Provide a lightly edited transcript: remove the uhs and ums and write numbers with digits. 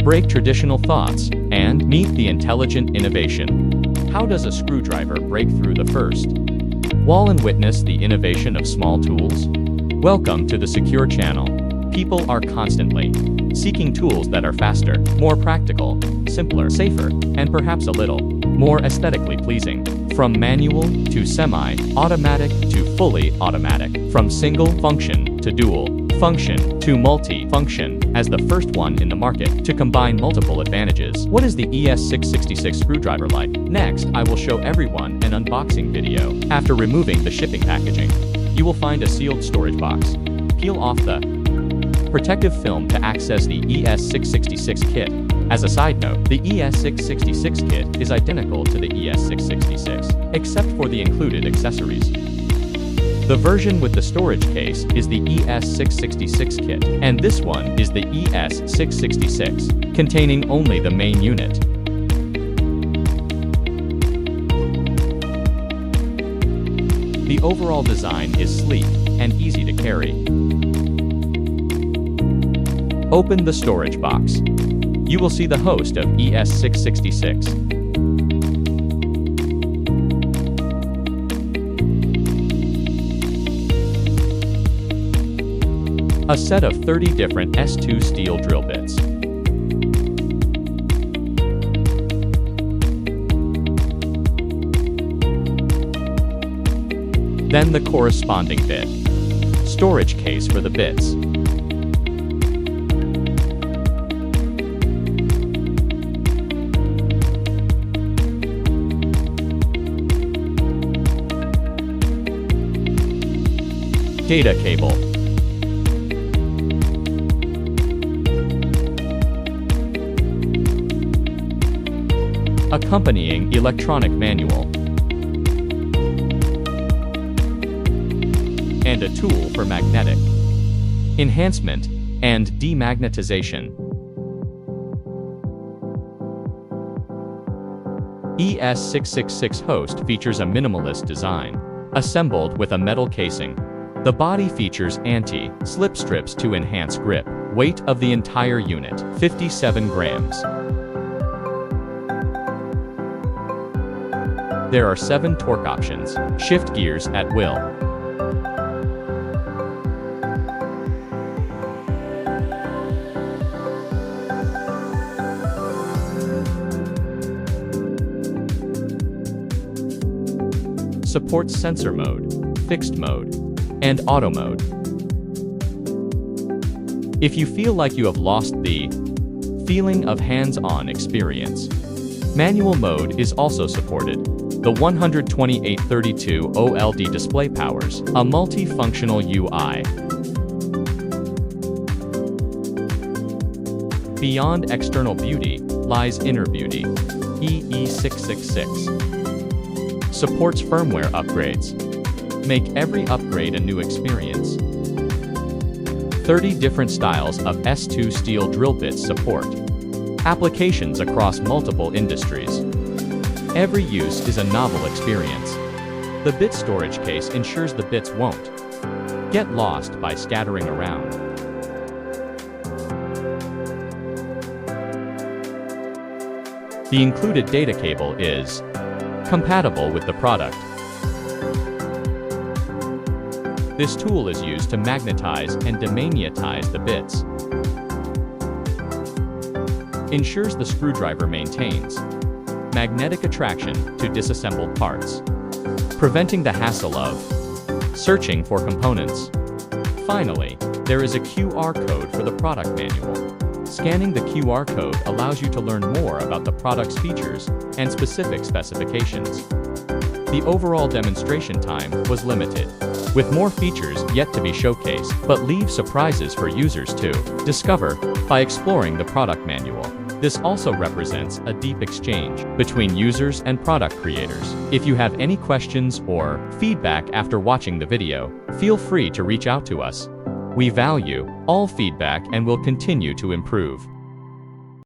break traditional thoughts, and meet the intelligent innovation. How does a screwdriver break through the first wall and witness the innovation of small tools? Welcome to the Secure channel. People are constantly seeking tools that are faster, more practical, simpler, safer, and perhaps a little more aesthetically pleasing. From manual to semi-automatic to fully automatic, from single function to dual function to multi-function, as the first one in the market to combine multiple advantages. What is the ES666 screwdriver like? Next, I will show everyone an unboxing video. After removing the shipping packaging, you will find a sealed storage box. Peel off the protective film to access the ES666 kit. As a side note, the ES666 kit is identical to the ES666, except for the included accessories. The version with the storage case is the ES666 kit, and this one is the ES666, containing only the main unit. The overall design is sleek and easy to carry. Open the storage box. You will see the host of ES666. A set of 30 different S2 steel drill bits. Then the corresponding bit. Storage case for the bits. Data cable. Accompanying electronic manual. And a tool for magnetic enhancement and demagnetization. ES666 host features a minimalist design, assembled with a metal casing. The body features anti-slip strips to enhance grip. Weight of the entire unit, 57 grams. There are 7 torque options. Shift gears at will. Supports sensor mode, fixed mode, and auto mode. If you feel like you have lost the feeling of hands-on experience, manual mode is also supported. The 12832 OLED display powers a multi-functional UI. Beyond external beauty lies inner beauty. ES666 supports firmware upgrades. Make every upgrade a new experience. 30 different styles of S2 steel drill bits support applications across multiple industries. Every use is a novel experience. The bit storage case ensures the bits won't get lost by scattering around. The included data cable is compatible with the product. This tool is used to magnetize and demagnetize the bits. Ensures the screwdriver maintains magnetic attraction to disassembled parts, preventing the hassle of searching for components. Finally, there is a QR code for the product manual. Scanning the QR code allows you to learn more about the product's features and specific specifications. The overall demonstration time was limited, with more features yet to be showcased, but leave surprises for users to discover by exploring the product manual. This also represents a deep exchange between users and product creators. If you have any questions or feedback after watching the video, feel free to reach out to us. We value all feedback and will continue to improve.